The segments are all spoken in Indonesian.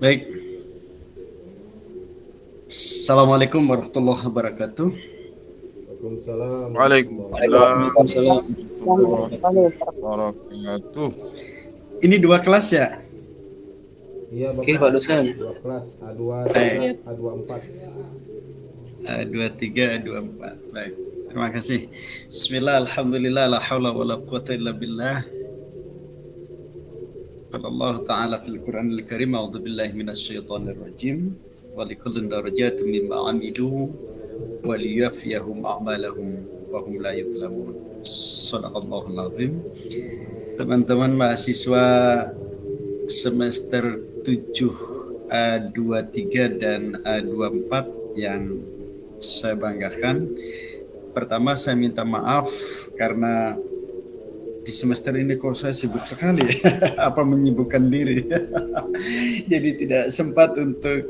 Baik, Assalamualaikum warahmatullahi wabarakatuh. Waalaikumsalam warahmatullahi Waalaikumsalam wabarakatuh. Waalaikumsalam. warahmatullahi wabarakatuh. Ini dua kelas ya? Iya Oke, Bapak, Pak dosen. dua kelas A23, Baik, A24. A23, A24. Baik, terima kasih. Bismillah, alhamdulillah, la hawla wa la quwata illa billah. Qala Allah Ta'ala fil Qur'anil Karim, a'udzu billahi minasy syaithanir rajim. Wa likullin darajatun mimma 'amilu wa liyuwaffiyahum a'malahum wa hum la yudlamun. Shadaqallahul azim. Teman-teman mahasiswa semester 7 A23 dan A24 yang saya banggakan. Pertama saya minta maaf karena di semester ini kok saya sibuk sekali apa menyibukkan diri. Jadi tidak sempat untuk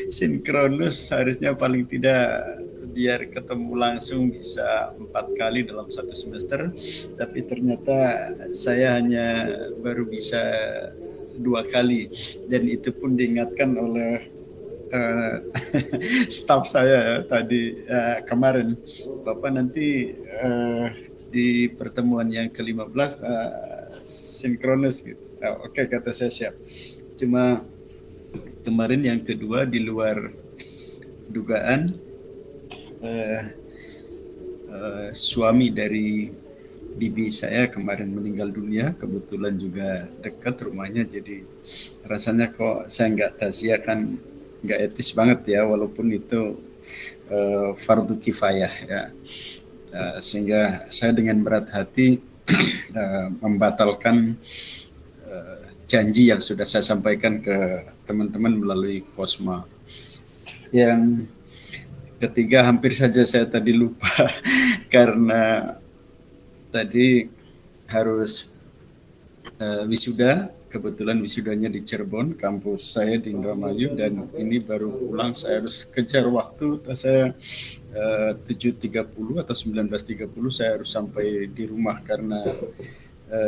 sinkronus, harusnya paling tidak biar ketemu langsung bisa 4 kali dalam satu semester, tapi ternyata saya hanya baru bisa 2 kali, dan itu pun diingatkan oleh uh, staf saya tadi kemarin, Bapak nanti di pertemuan yang ke-15 sinkronus gitu. Oke, kata saya siap. Cuma kemarin yang kedua di luar dugaan, suami dari bibi saya kemarin meninggal dunia, kebetulan juga dekat rumahnya, jadi rasanya kok saya nggak taziah kan nggak etis banget ya, walaupun itu fardu kifayah ya. Sehingga saya dengan berat hati membatalkan janji yang sudah saya sampaikan ke teman-teman melalui Kosma. Yang ketiga hampir saja saya tadi lupa karena tadi harus wisuda, kebetulan wisudanya di Cirebon, kampus saya di Indramayu, dan ini baru pulang, saya harus kejar waktu. Saya 7.30 atau 19.30 saya harus sampai di rumah karena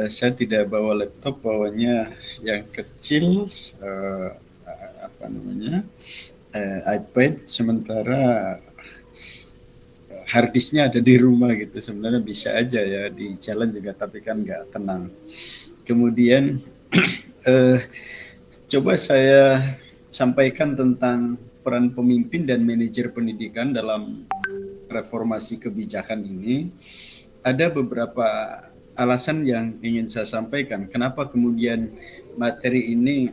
saya tidak bawa laptop, bawanya yang kecil, apa namanya, iPad, sementara harddisknya ada di rumah gitu. Sebenarnya bisa aja ya di jalan juga, tapi kan nggak tenang. Kemudian coba saya sampaikan tentang peran pemimpin dan manajer pendidikan dalam reformasi kebijakan ini. Ada beberapa alasan yang ingin saya sampaikan. Kenapa kemudian materi ini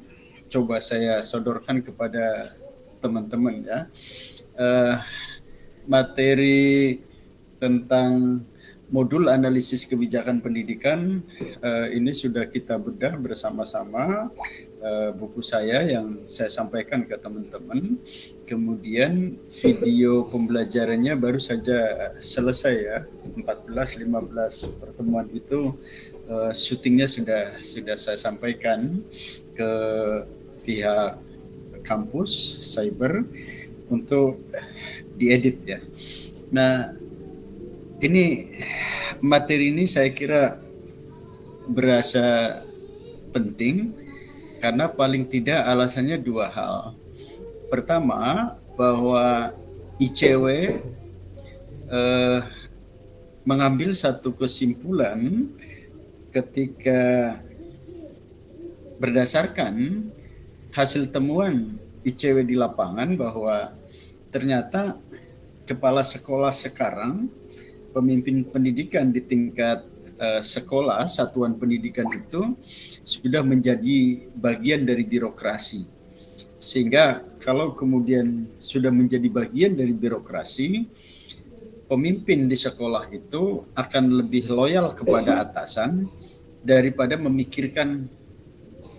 coba saya sodorkan kepada teman-teman ya. Materi tentang modul analisis kebijakan pendidikan ini sudah kita bedah bersama-sama, buku saya yang saya sampaikan ke teman-teman. Kemudian video pembelajarannya baru saja selesai ya, 14-15 pertemuan itu syutingnya sudah saya sampaikan ke pihak kampus cyber untuk diedit ya. Nah, ini materi ini saya kira berasa penting karena paling tidak alasannya dua hal. Pertama, bahwa ICW mengambil satu kesimpulan ketika berdasarkan hasil temuan ICW di lapangan bahwa ternyata kepala sekolah sekarang, pemimpin pendidikan di tingkat sekolah, satuan pendidikan itu sudah menjadi bagian dari birokrasi. Sehingga kalau kemudian sudah menjadi bagian dari birokrasi, pemimpin di sekolah itu akan lebih loyal kepada atasan daripada memikirkan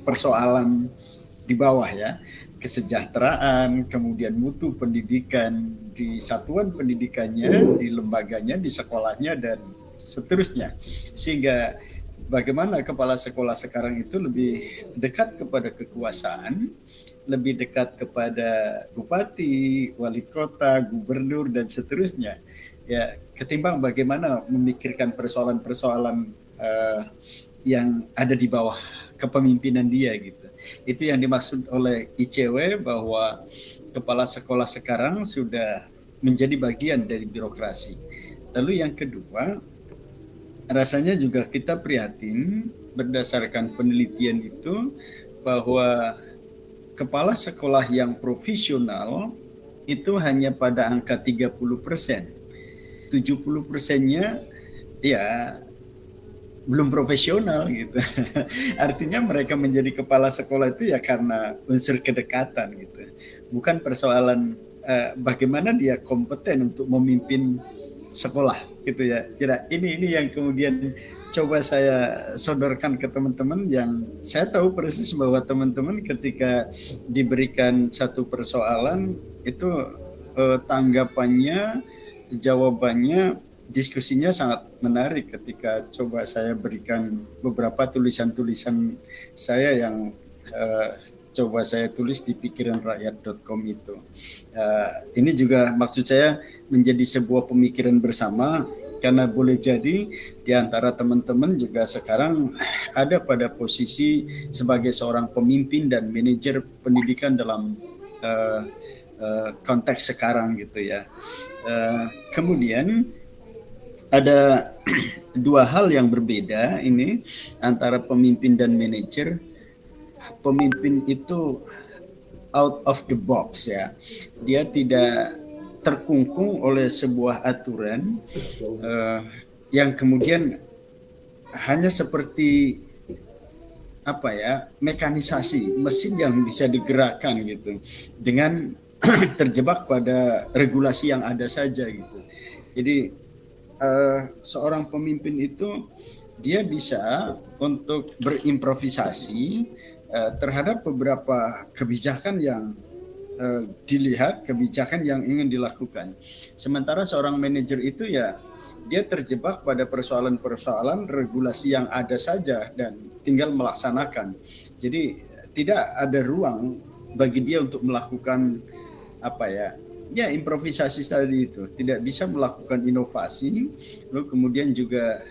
persoalan di bawah ya, kesejahteraan, kemudian mutu pendidikan di satuan pendidikannya, di lembaganya, di sekolahnya, dan seterusnya. Sehingga bagaimana kepala sekolah sekarang itu lebih dekat kepada kekuasaan, lebih dekat kepada bupati, wali kota, gubernur, dan seterusnya. Ya, ketimbang bagaimana memikirkan persoalan-persoalan yang ada di bawah kepemimpinan dia gitu. Itu yang dimaksud oleh ICW bahwa kepala sekolah sekarang sudah menjadi bagian dari birokrasi. Lalu yang kedua, rasanya juga kita prihatin berdasarkan penelitian itu bahwa kepala sekolah yang profesional itu hanya pada angka 30%. 70%-nya ya belum profesional gitu. Artinya mereka menjadi kepala sekolah itu ya karena unsur kedekatan gitu. Bukan persoalan bagaimana dia kompeten untuk memimpin sekolah gitu ya. Kira ini yang kemudian coba saya sodorkan ke teman-teman yang saya tahu persis bahwa teman-teman ketika diberikan satu persoalan itu tanggapannya, jawabannya, diskusinya sangat menarik ketika coba saya berikan beberapa tulisan-tulisan saya yang coba saya tulis di pikiranrakyat.com itu. Ini juga maksud saya menjadi sebuah pemikiran bersama, karena boleh jadi di antara teman-teman juga sekarang ada pada posisi sebagai seorang pemimpin dan manajer pendidikan dalam konteks sekarang gitu ya. Kemudian ada dua hal yang berbeda ini antara pemimpin dan manajer. Pemimpin itu out of the box ya. Dia tidak terkungkung oleh sebuah aturan yang kemudian hanya seperti mekanisasi mesin yang bisa digerakkan gitu dengan terjebak pada regulasi yang ada saja gitu. Jadi seorang pemimpin itu dia bisa untuk berimprovisasi terhadap beberapa kebijakan yang dilihat, kebijakan yang ingin dilakukan. Sementara seorang manajer itu ya dia terjebak pada persoalan-persoalan regulasi yang ada saja dan tinggal melaksanakan. Jadi tidak ada ruang bagi dia untuk melakukan improvisasi tadi itu, tidak bisa melakukan inovasi, lalu kemudian juga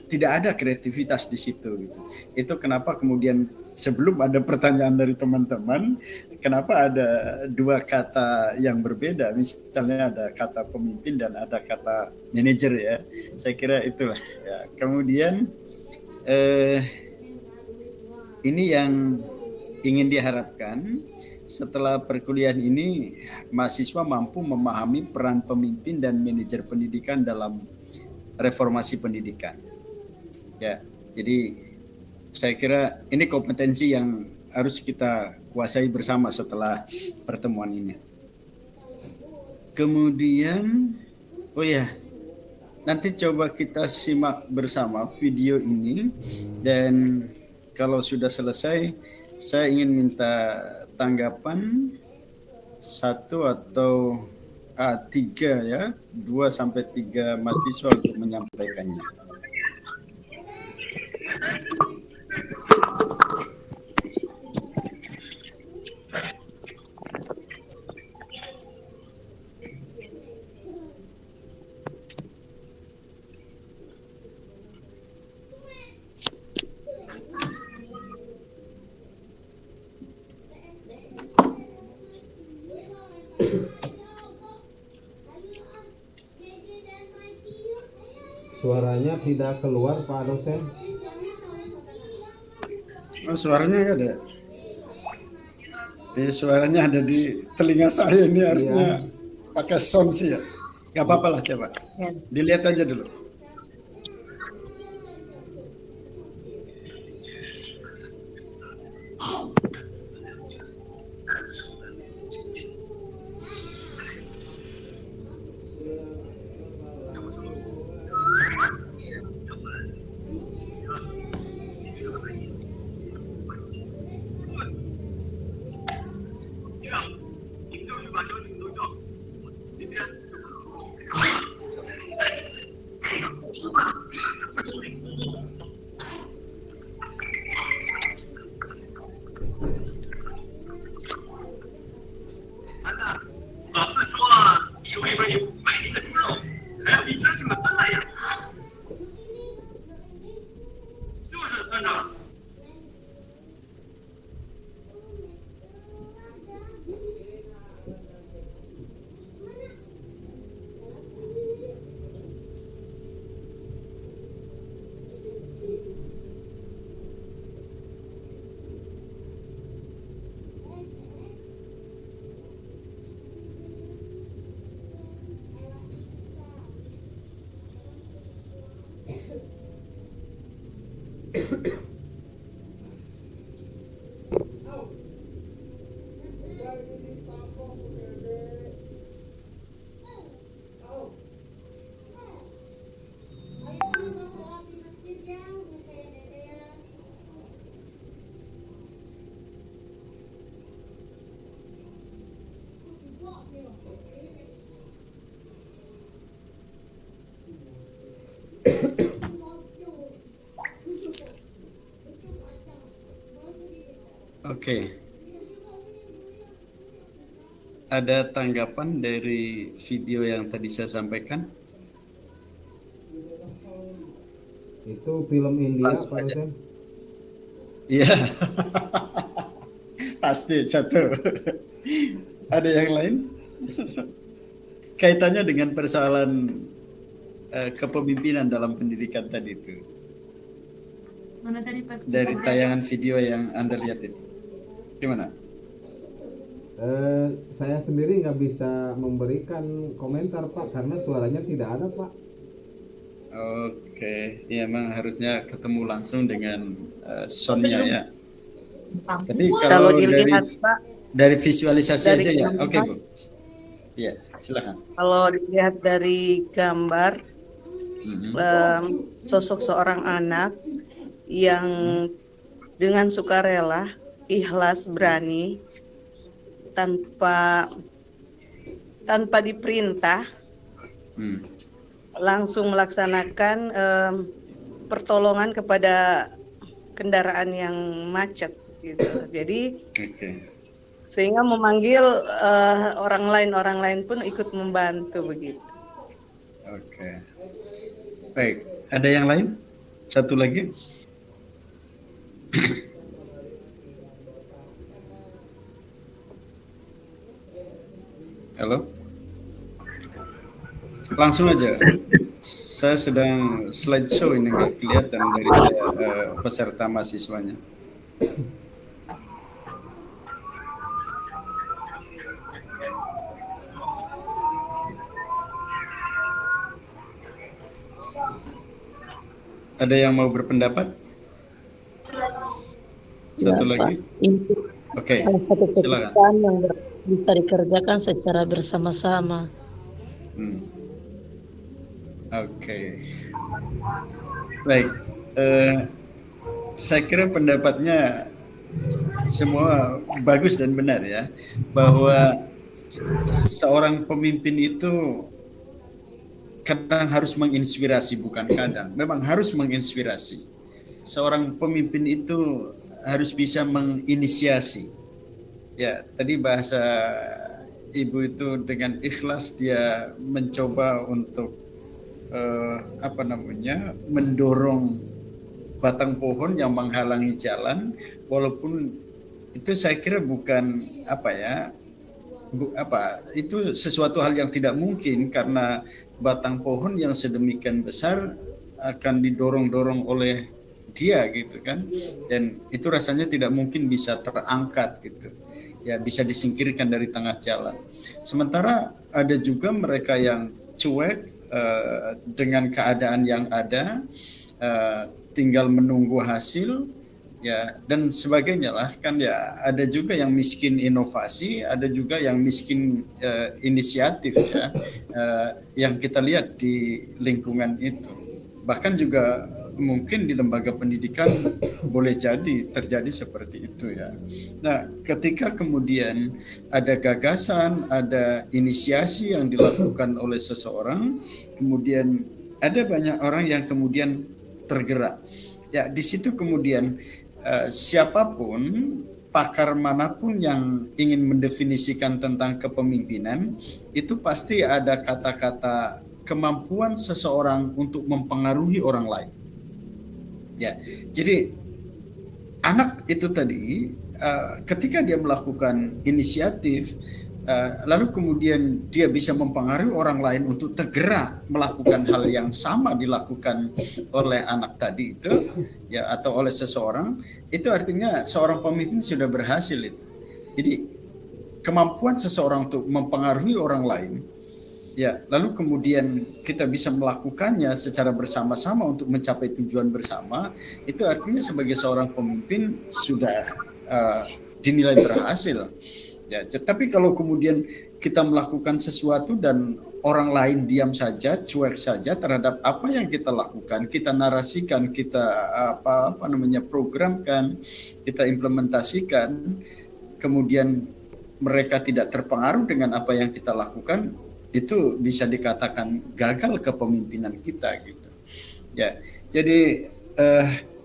tidak ada kreativitas di situ gitu. Itu kenapa kemudian sebelum ada pertanyaan dari teman-teman, kenapa ada dua kata yang berbeda, misalnya ada kata pemimpin dan ada kata manajer ya. Saya kira itulah ya. Kemudian ini yang ingin diharapkan. Setelah perkuliahan ini, mahasiswa mampu memahami peran pemimpin dan manajer pendidikan dalam reformasi pendidikan. Ya, jadi saya kira ini kompetensi yang harus kita kuasai bersama setelah pertemuan ini. Kemudian, nanti coba kita simak bersama video ini dan kalau sudah selesai, saya ingin minta tanggapan 1 atau 3 ya, 2 sampai 3 mahasiswa untuk menyampaikannya. Suaranya tidak keluar, Pak dosen. Oh, suaranya nggak ada. Suaranya ada di telinga saya ini, harusnya pakai sound sih ya. Gak apa-apa lah, coba. Dilihat aja dulu. Oke. Ada tanggapan dari video yang tadi saya sampaikan? Itu film India Langsung Pak aja. dosen. Iya. Pasti satu. Ada yang lain? Kaitannya dengan persoalan kepemimpinan dalam pendidikan tadi itu. Mana tadi pas Dari tayangan video yang Anda lihat itu. Gimana? Saya sendiri nggak bisa memberikan komentar Pak karena suaranya tidak ada Pak. Oke, ya emang harusnya ketemu langsung dengan soundnya ya. Tapi Kalau kalau dilihat Pak, dari visualisasi dari aja ya, gambar. oke Bu. Ya, silakan. kalau dilihat dari gambar, Mhm. sosok seorang anak yang dengan sukarela, ikhlas, berani, tanpa diperintah, Hmm. langsung melaksanakan pertolongan kepada kendaraan yang macet gitu. Jadi Oke. sehingga memanggil orang lain pun ikut membantu begitu. Oke. Baik, ada yang lain? Satu lagi. Halo? Langsung aja. Saya sedang slideshow ini nggak kelihatan dari saya peserta mahasiswanya. Ada yang mau berpendapat? Satu Ya, lagi? Pak. Ini Oke, salah satu silakan. pekerjaan yang bisa dikerjakan secara bersama-sama. Oke. Baik, saya kira pendapatnya semua bagus dan benar ya, bahwa seorang pemimpin itu kadang harus menginspirasi, bukan kadang, memang harus menginspirasi. Seorang pemimpin itu harus bisa menginisiasi. Ya, tadi bahasa Ibu itu dengan ikhlas dia mencoba untuk mendorong batang pohon yang menghalangi jalan, walaupun itu saya kira bukan itu sesuatu hal yang tidak mungkin karena batang pohon yang sedemikian besar akan didorong-dorong oleh dia gitu kan, dan itu rasanya tidak mungkin bisa terangkat gitu ya, bisa disingkirkan dari tengah jalan. Sementara ada juga mereka yang cuek dengan keadaan yang ada, tinggal menunggu hasil ya dan sebagainya lah kan ya. Ada juga yang miskin inovasi, ada juga yang miskin inisiatif ya, yang kita lihat di lingkungan itu. Bahkan juga mungkin di lembaga pendidikan boleh jadi terjadi seperti itu ya. Nah, ketika kemudian ada gagasan, ada inisiasi yang dilakukan oleh seseorang, kemudian ada banyak orang yang kemudian tergerak. Ya, di situ kemudian siapapun, pakar manapun yang ingin mendefinisikan tentang kepemimpinan, itu pasti ada kata-kata kemampuan seseorang untuk mempengaruhi orang lain. Ya, jadi anak itu tadi ketika dia melakukan inisiatif, lalu kemudian dia bisa mempengaruhi orang lain untuk tergerak melakukan hal yang sama dilakukan oleh anak tadi itu, ya, atau oleh seseorang, itu artinya seorang pemimpin sudah berhasil itu. Jadi kemampuan seseorang untuk mempengaruhi orang lain, ya, lalu kemudian kita bisa melakukannya secara bersama-sama untuk mencapai tujuan bersama, itu artinya sebagai seorang pemimpin sudah dinilai berhasil. Ya, tapi kalau kemudian kita melakukan sesuatu dan orang lain diam saja, cuek saja terhadap apa yang kita lakukan, kita narasikan, kita programkan, kita implementasikan, kemudian mereka tidak terpengaruh dengan apa yang kita lakukan, itu bisa dikatakan gagal kepemimpinan kita gitu. Ya, jadi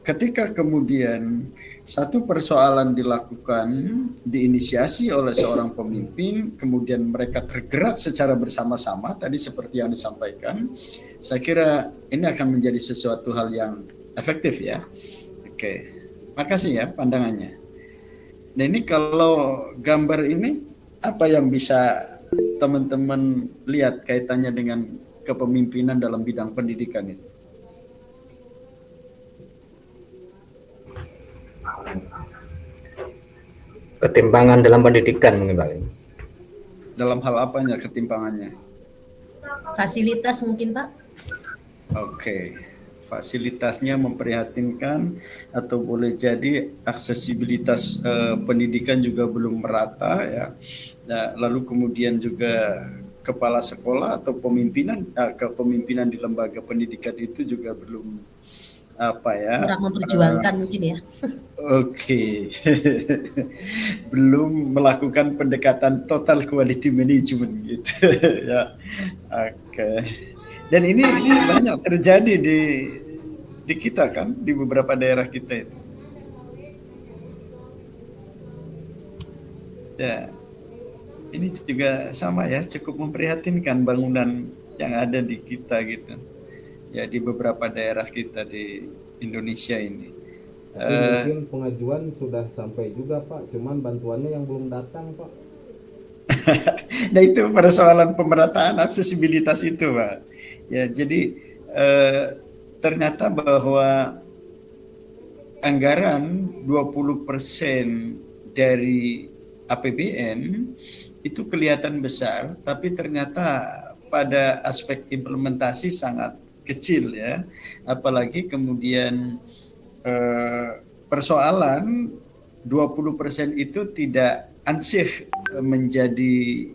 ketika kemudian satu persoalan dilakukan, diinisiasi oleh seorang pemimpin, kemudian mereka tergerak secara bersama-sama, tadi seperti yang disampaikan, saya kira ini akan menjadi sesuatu hal yang efektif ya. Oke, makasih ya pandangannya. Nah ini kalau gambar ini, apa yang bisa teman-teman lihat kaitannya dengan kepemimpinan dalam bidang pendidikan itu? Ketimpangan dalam pendidikan mungkin Pak. Dalam hal apanya ketimpangannya? Fasilitas mungkin Pak. Oke, fasilitasnya memprihatinkan atau boleh jadi aksesibilitas pendidikan juga belum merata ya. Nah, lalu kemudian juga kepala sekolah atau kepemimpinan di lembaga pendidikan itu juga belum kurang memperjuangkan mungkin ya. Oke. Belum melakukan pendekatan total quality management gitu ya. Oke. Dan ini banyak terjadi di kita kan, di beberapa daerah kita itu. Ya. Ini juga sama ya, cukup memprihatinkan bangunan yang ada di kita gitu. Ya di beberapa daerah kita di Indonesia ini. Mungkin pengajuan sudah sampai juga Pak, cuman bantuannya yang belum datang Pak. Nah itu persoalan pemerataan aksesibilitas itu Pak. Ya jadi ternyata bahwa anggaran 20% dari APBN itu kelihatan besar, tapi ternyata pada aspek implementasi sangat kecil ya, apalagi kemudian persoalan 20% itu tidak ansih menjadi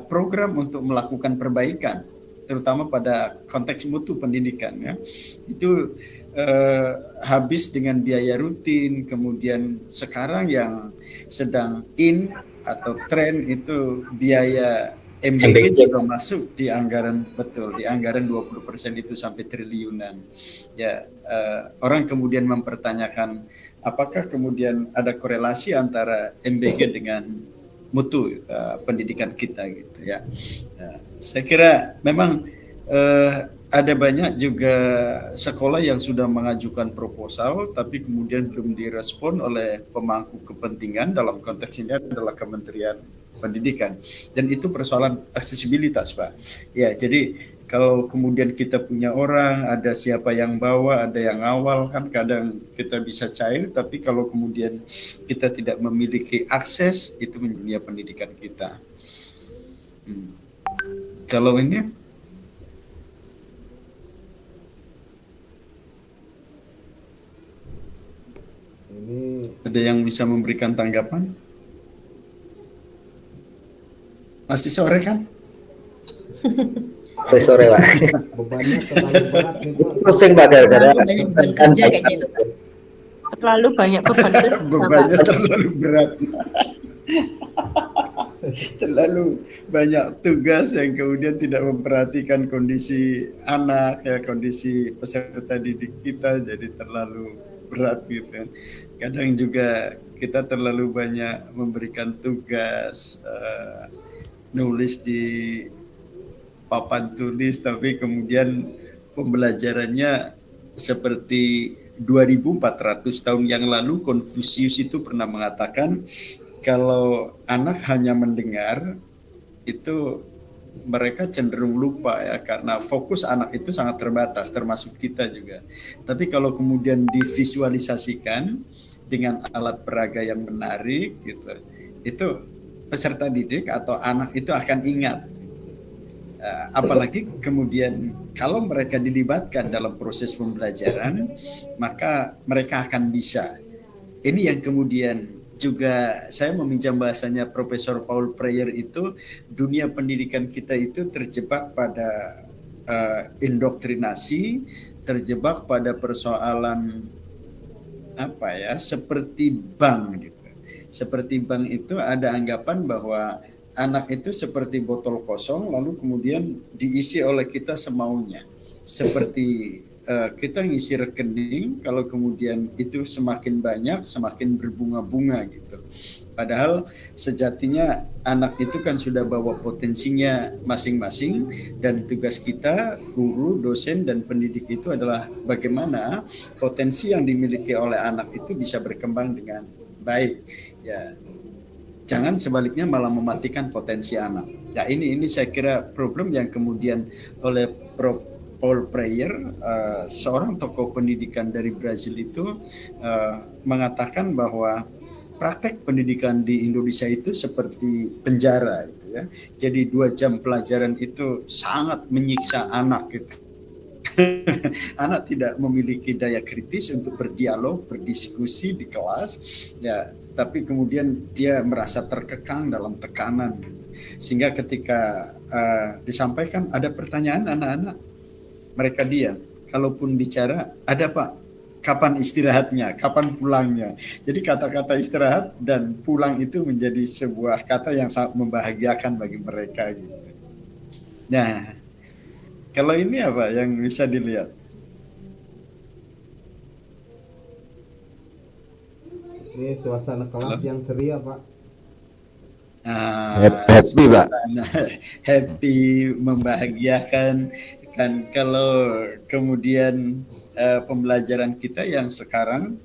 program untuk melakukan perbaikan, terutama pada konteks mutu pendidikan ya. Itu habis dengan biaya rutin, kemudian sekarang yang sedang in atau tren itu biaya MBG juga masuk di anggaran, betul, di anggaran 20% itu sampai triliunan. Ya, orang kemudian mempertanyakan apakah kemudian ada korelasi antara MBG dengan mutu pendidikan kita gitu ya. Saya kira memang ada banyak juga sekolah yang sudah mengajukan proposal tapi kemudian belum direspon oleh pemangku kepentingan, dalam konteks ini adalah Kementerian Pendidikan, dan itu persoalan aksesibilitas Pak. Ya, jadi kalau kemudian kita punya orang, ada siapa yang bawa, ada yang awal, kan kadang kita bisa cair, tapi kalau kemudian kita tidak memiliki akses, itu mendunia pendidikan kita. Kalau ini ada yang bisa memberikan tanggapan? Masih sore kan? Saya sore Pak. Bebannya terlalu berat nih Pak. Pusing Pak gara-gara Banyak beban kerja kayaknya itu Pak. Terlalu banyak beban kerja. Bebannya terlalu berat. Terlalu banyak tugas yang kemudian tidak memperhatikan kondisi anak ya, kondisi peserta didik kita, jadi terlalu berat gitu. Kadang juga kita terlalu banyak memberikan tugas, nulis di papan tulis, tapi kemudian pembelajarannya seperti 2400 tahun yang lalu Konfusius itu pernah mengatakan kalau anak hanya mendengar itu mereka cenderung lupa ya, karena fokus anak itu sangat terbatas, termasuk kita juga. Tapi kalau kemudian divisualisasikan dengan alat peraga yang menarik gitu, itu peserta didik atau anak itu akan ingat. Apalagi kemudian kalau mereka dilibatkan dalam proses pembelajaran, maka mereka akan bisa. Ini yang kemudian juga saya meminjam bahasanya Profesor Paul Breyer itu, dunia pendidikan kita itu terjebak pada indoktrinasi, terjebak pada persoalan apa ya, seperti bank gitu. seperti bank itu ada anggapan bahwa anak itu seperti botol kosong lalu kemudian diisi oleh kita semaunya. Seperti kita ngisi rekening, kalau kemudian itu semakin banyak, semakin berbunga-bunga gitu. Padahal sejatinya anak itu kan sudah bawa potensinya masing-masing, dan tugas kita, guru, dosen, dan pendidik itu adalah bagaimana potensi yang dimiliki oleh anak itu bisa berkembang dengan baik. Ya, jangan sebaliknya malah mematikan potensi anak. Ya ini saya kira problem yang kemudian oleh Paul Breyer, seorang tokoh pendidikan dari Brazil itu mengatakan bahwa praktek pendidikan di Indonesia itu seperti penjara gitu ya. Jadi 2 jam pelajaran itu sangat menyiksa anak gitu. Anak tidak memiliki daya kritis untuk berdialog, berdiskusi di kelas, ya, tapi kemudian dia merasa terkekang dalam tekanan. Sehingga ketika disampaikan ada pertanyaan anak-anak, mereka diam. Kalaupun bicara, ada Pak, kapan istirahatnya, kapan pulangnya. Jadi kata-kata istirahat dan pulang itu menjadi sebuah kata yang sangat membahagiakan bagi mereka gitu. Nah, kalau ini apa yang bisa dilihat? Ini suasana kelas yang ceria, Pak. Happy, Pak. Happy, membahagiakan. Kan kalau kemudian pembelajaran kita yang sekarang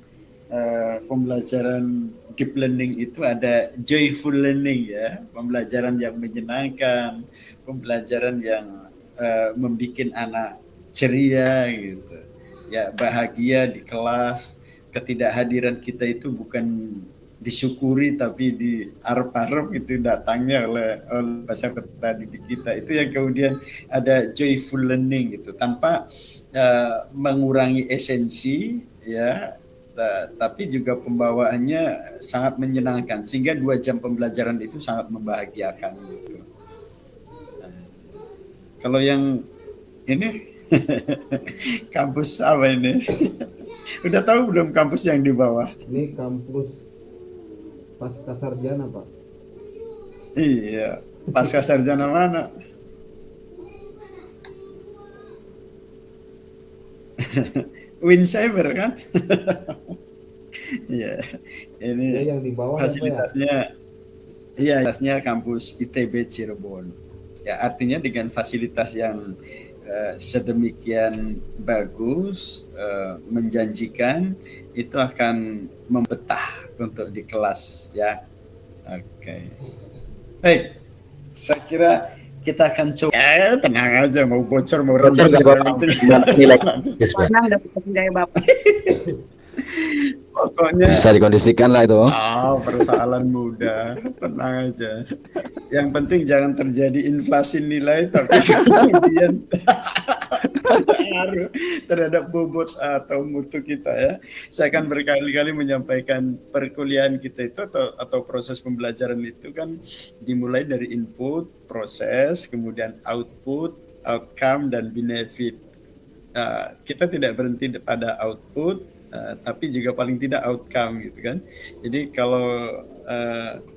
pembelajaran deep learning itu ada joyful learning ya, pembelajaran yang menyenangkan, pembelajaran yang membuat anak ceria gitu. Ya, bahagia di kelas, ketidakhadiran kita itu bukan disyukuri tapi diarep-arep itu datangnya oleh peserta didik kita. Itu yang kemudian ada joyful learning gitu, tanpa mengurangi esensi ya, tapi juga pembawaannya sangat menyenangkan sehingga 2 jam pembelajaran itu sangat membahagiakan gitu. Kalau yang ini kampus apa ini? Udah tahu belum kampus yang di bawah? Ini kampus pasca sarjana, Pak. Iya, pasca sarjana mana? Wincyber kan? Iya, ini Ya, yang di bawah fasilitasnya. Iya, fasilitasnya kampus ITB Cirebon. Ya, artinya dengan fasilitas yang sedemikian bagus, menjanjikan, itu akan membetah untuk di kelas ya. Oke. Baik, saya kira kita akan coba. Tenang aja, mau bocor mau Bocor rembes. nggak apa-apa. Nilai. Mana dapat gaya Bapak. Pokoknya Bisa dikondisikan lah itu. persoalan mudah, tenang aja. Yang penting jangan terjadi inflasi nilai, tapi kemudian pengaruh terhadap bobot atau mutu kita ya. Saya akan berkali-kali menyampaikan perkuliahan kita itu atau proses pembelajaran itu kan dimulai dari input, proses, kemudian output, outcome, dan benefit. Kita tidak berhenti pada output, tapi juga paling tidak outcome gitu kan. Jadi kalau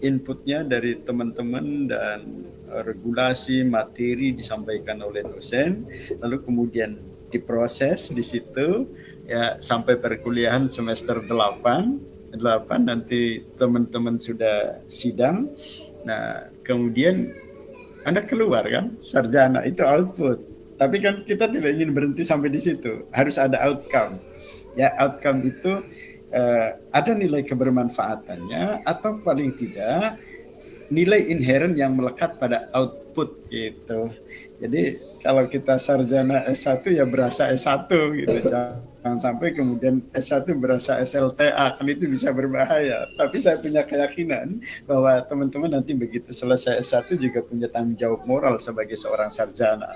inputnya dari teman-teman dan regulasi materi disampaikan oleh dosen, lalu kemudian diproses di situ ya sampai perkuliahan semester 8 nanti teman-teman sudah sidang. Nah, kemudian Anda keluar kan sarjana, itu output. Tapi kan kita tidak ingin berhenti sampai di situ, harus ada outcome. Ya, outcome itu ada nilai kebermanfaatannya atau paling tidak nilai inherent yang melekat pada output gitu. Jadi kalau kita sarjana S1 ya berasa S1 gitu. Jangan sampai kemudian S1 berasa SLTA, kan itu bisa berbahaya. Tapi saya punya keyakinan bahwa teman-teman nanti begitu selesai S1 juga punya tanggung jawab moral sebagai seorang sarjana.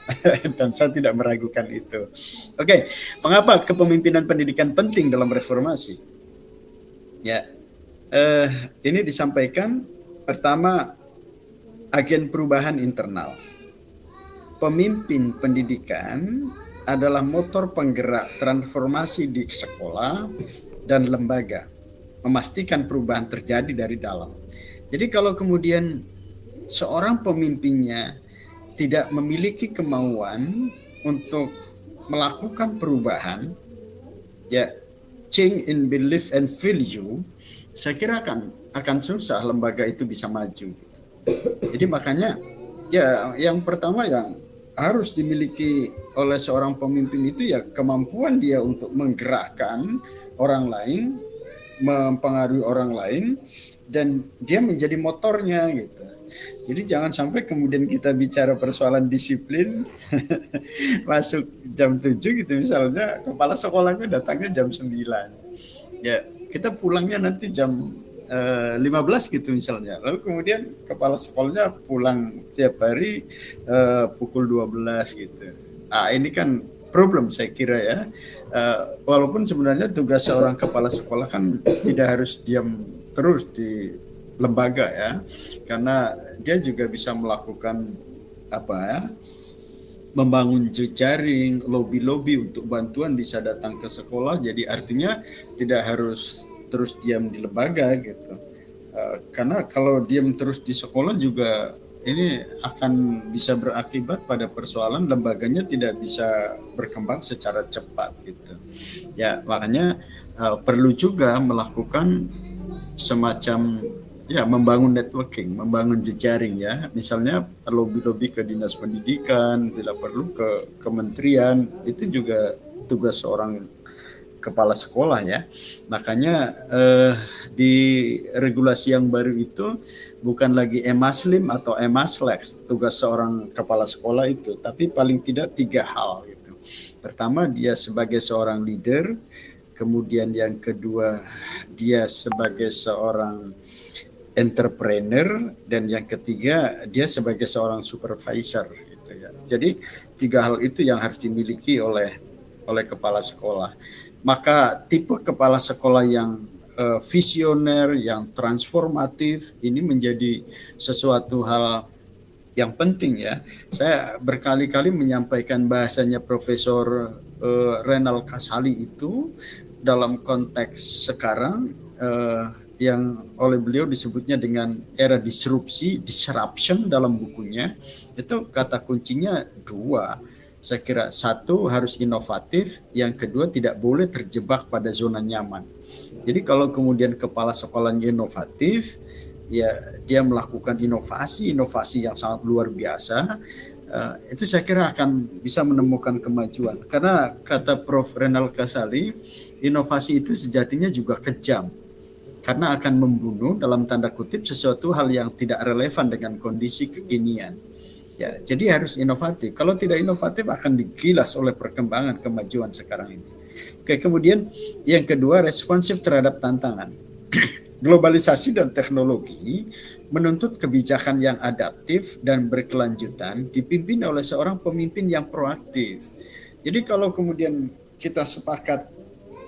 Dan saya tidak meragukan itu. Oke, mengapa kepemimpinan pendidikan penting dalam reformasi? Ya, ini disampaikan pertama, agen perubahan internal. Pemimpin pendidikan adalah motor penggerak transformasi di sekolah dan lembaga. memastikan perubahan terjadi dari dalam. Jadi kalau kemudian seorang pemimpinnya tidak memiliki kemauan untuk melakukan perubahan, ya change in belief and value, saya kira akan susah lembaga itu bisa maju. Jadi makanya ya yang pertama yang harus dimiliki oleh seorang pemimpin itu ya kemampuan dia untuk menggerakkan orang lain, mempengaruhi orang lain, dan dia menjadi motornya gitu. Jadi jangan sampai kemudian kita bicara persoalan disiplin masuk jam 7 gitu misalnya, kepala sekolahnya datangnya jam 9. Ya, kita pulangnya nanti jam 15 gitu misalnya. Lalu kemudian kepala sekolahnya pulang tiap hari pukul 12 gitu. Nah, ini kan problem saya kira ya. Walaupun sebenarnya tugas seorang kepala sekolah kan tidak harus diam terus di lembaga ya, karena dia juga bisa melakukan membangun jejaring, lobby untuk bantuan bisa datang ke sekolah. Jadi artinya tidak harus terus diam di lembaga gitu. Karena kalau diam terus di sekolah juga ini akan bisa berakibat pada persoalan lembaganya tidak bisa berkembang secara cepat gitu. Ya makanya perlu juga melakukan semacam ya membangun networking, membangun jejaring ya. Misalnya lobby ke dinas pendidikan, bila perlu ke kementerian, itu juga tugas seorang kepala sekolah ya. Makanya di regulasi yang baru itu bukan lagi emaslim atau emaslex tugas seorang kepala sekolah itu, tapi paling tidak 3 hal gitu. Pertama, dia sebagai seorang leader, kemudian yang kedua dia sebagai seorang entrepreneur, dan yang ketiga dia sebagai seorang supervisor gitu ya. Jadi 3 hal itu yang harus dimiliki oleh kepala sekolah. Maka tipe kepala sekolah yang visioner, yang transformatif ini menjadi sesuatu hal yang penting ya. Saya berkali-kali menyampaikan bahasanya Profesor Renal Kasali itu dalam konteks sekarang yang oleh beliau disebutnya dengan era disruption dalam bukunya. Itu kata kuncinya 2. Saya kira 1 harus inovatif, yang kedua tidak boleh terjebak pada zona nyaman. Jadi kalau kemudian kepala sekolahnya inovatif, ya dia melakukan inovasi yang sangat luar biasa, itu saya kira akan bisa menemukan kemajuan. Karena kata Prof. Renal Kasali, inovasi itu sejatinya juga kejam. Karena akan membunuh dalam tanda kutip sesuatu hal yang tidak relevan dengan kondisi kekinian. Ya, jadi harus inovatif. Kalau tidak inovatif akan digilas oleh perkembangan kemajuan sekarang ini. Oke, kemudian yang kedua, responsif terhadap tantangan. Globalisasi dan teknologi menuntut kebijakan yang adaptif dan berkelanjutan dipimpin oleh seorang pemimpin yang proaktif. Jadi kalau kemudian kita sepakat,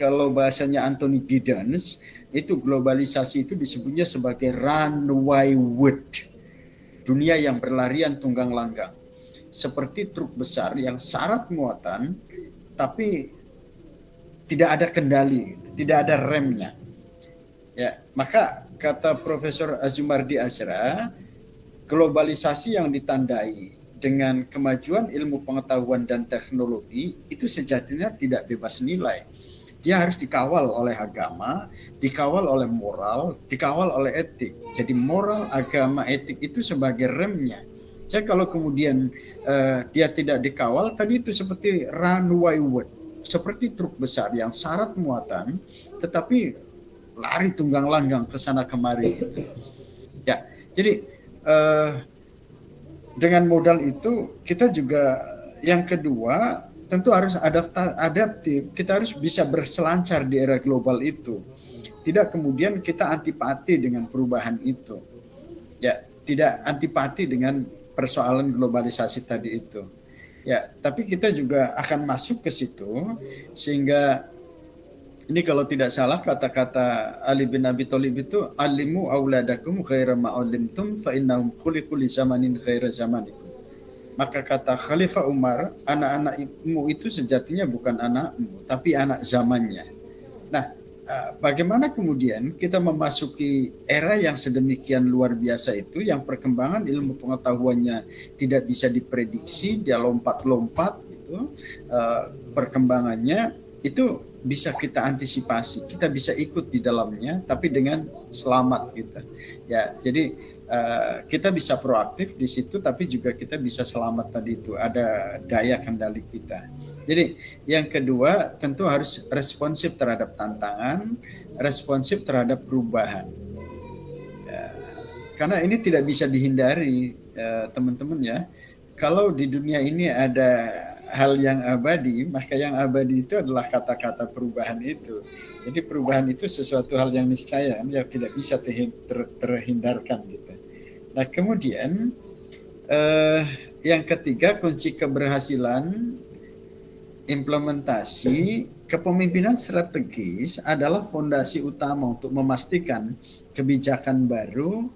kalau bahasanya Anthony Giddens, itu globalisasi itu disebutnya sebagai runaway wood, dunia yang berlarian tunggang langgang, seperti truk besar yang syarat muatan tapi tidak ada kendali, tidak ada remnya. Ya, maka kata Profesor Azumardi Azra, globalisasi yang ditandai dengan kemajuan ilmu pengetahuan dan teknologi itu sejatinya tidak bebas nilai. Dia harus dikawal oleh agama, dikawal oleh moral, dikawal oleh etik. Jadi moral, agama, etik itu sebagai remnya. Jadi kalau kemudian dia tidak dikawal, tadi itu seperti runaway wood, seperti truk besar yang syarat muatan, tetapi lari tunggang langgang ke sana kemari. Gitu. Ya, jadi dengan modal itu kita juga yang kedua tentu harus adaptif. Kita harus bisa berselancar di era global itu. Tidak kemudian kita antipati dengan perubahan itu. Ya, tidak antipati dengan persoalan globalisasi tadi itu. Ya, tapi kita juga akan masuk ke situ sehingga ini kalau tidak salah kata-kata Ali bin Abi Thalib itu, alimu auladakum ghaira ma'alimtum fa innahum khuliqu li zamanin ghaira zamanikum. Maka kata Khalifah Umar, anak-anakmu itu sejatinya bukan anakmu, tapi anak zamannya. Nah, bagaimana kemudian kita memasuki era yang sedemikian luar biasa itu, yang perkembangan ilmu pengetahuannya tidak bisa diprediksi, dia lompat-lompat gitu, perkembangannya itu bisa kita antisipasi, kita bisa ikut di dalamnya, tapi dengan selamat gitu. Ya, jadi kita bisa proaktif di situ, tapi juga kita bisa selamat tadi itu, ada daya kendali kita. Jadi yang kedua tentu harus responsif terhadap tantangan, responsif terhadap perubahan. Ya, karena ini tidak bisa dihindari teman-teman ya. Kalau di dunia ini ada hal yang abadi, maka yang abadi itu adalah kata-kata perubahan itu. Jadi perubahan itu sesuatu hal yang niscaya, yang tidak bisa terhindarkan gitu. Nah kemudian yang ketiga, kunci keberhasilan implementasi kepemimpinan strategis adalah fondasi utama untuk memastikan kebijakan baru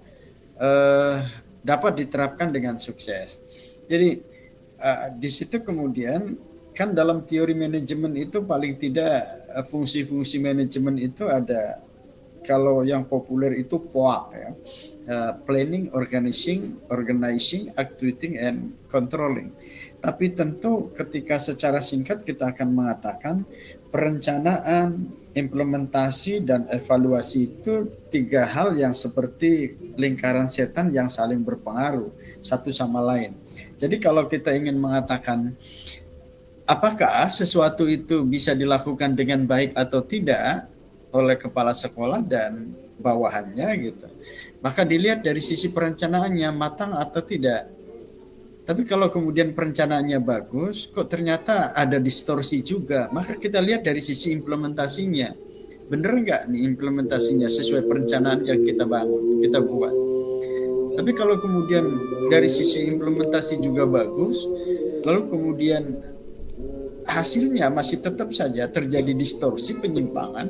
dapat diterapkan dengan sukses. Jadi di situ kemudian kan dalam teori manajemen itu paling tidak fungsi-fungsi manajemen itu ada, kalau yang populer itu POAK ya, planning, organizing, actuating, and controlling. Tapi tentu ketika secara singkat kita akan mengatakan perencanaan, implementasi, dan evaluasi itu tiga hal yang seperti lingkaran setan yang saling berpengaruh satu sama lain. Jadi kalau kita ingin mengatakan apakah sesuatu itu bisa dilakukan dengan baik atau tidak oleh kepala sekolah dan bawahannya gitu, maka dilihat dari sisi perencanaannya matang atau tidak. Tapi kalau kemudian perencanaannya bagus, kok ternyata ada distorsi juga, maka kita lihat dari sisi implementasinya. Bener nggak nih implementasinya sesuai perencanaan yang kita bangun, kita buat. Tapi kalau kemudian dari sisi implementasi juga bagus, lalu kemudian hasilnya masih tetap saja terjadi distorsi, penyimpangan,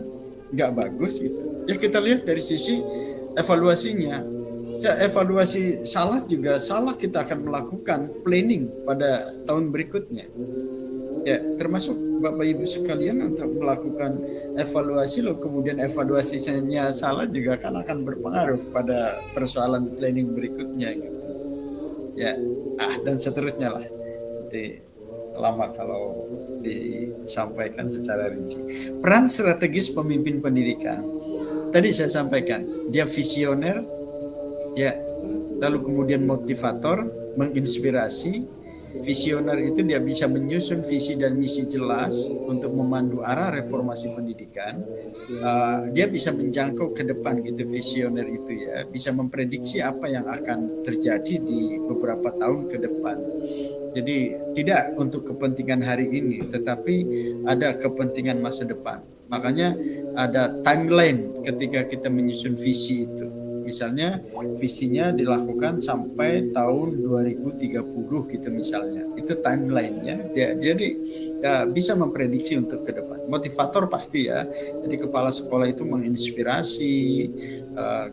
nggak bagus gitu. Ya kita lihat dari sisi evaluasinya. Evaluasi salah juga salah, kita akan melakukan planning pada tahun berikutnya. Ya, termasuk Bapak Ibu sekalian untuk melakukan evaluasi, loh kemudian evaluasinya salah juga kan akan berpengaruh pada persoalan planning berikutnya gitu. Ya, dan seterusnya lah. Jadi lama kalau disampaikan secara rinci. Peran strategis pemimpin pendidikan. Tadi saya sampaikan, dia visioner, ya, lalu kemudian motivator, menginspirasi. Visioner itu dia bisa menyusun visi dan misi jelas untuk memandu arah reformasi pendidikan. Dia bisa menjangkau ke depan gitu, visioner itu ya, bisa memprediksi apa yang akan terjadi di beberapa tahun ke depan. Jadi tidak untuk kepentingan hari ini, tetapi ada kepentingan masa depan. Makanya ada timeline ketika kita menyusun visi itu. Misalnya visinya dilakukan sampai tahun 2030 gitu misalnya. Itu timeline-nya. Jadi bisa memprediksi untuk ke depan. Motivator pasti ya. Jadi kepala sekolah itu menginspirasi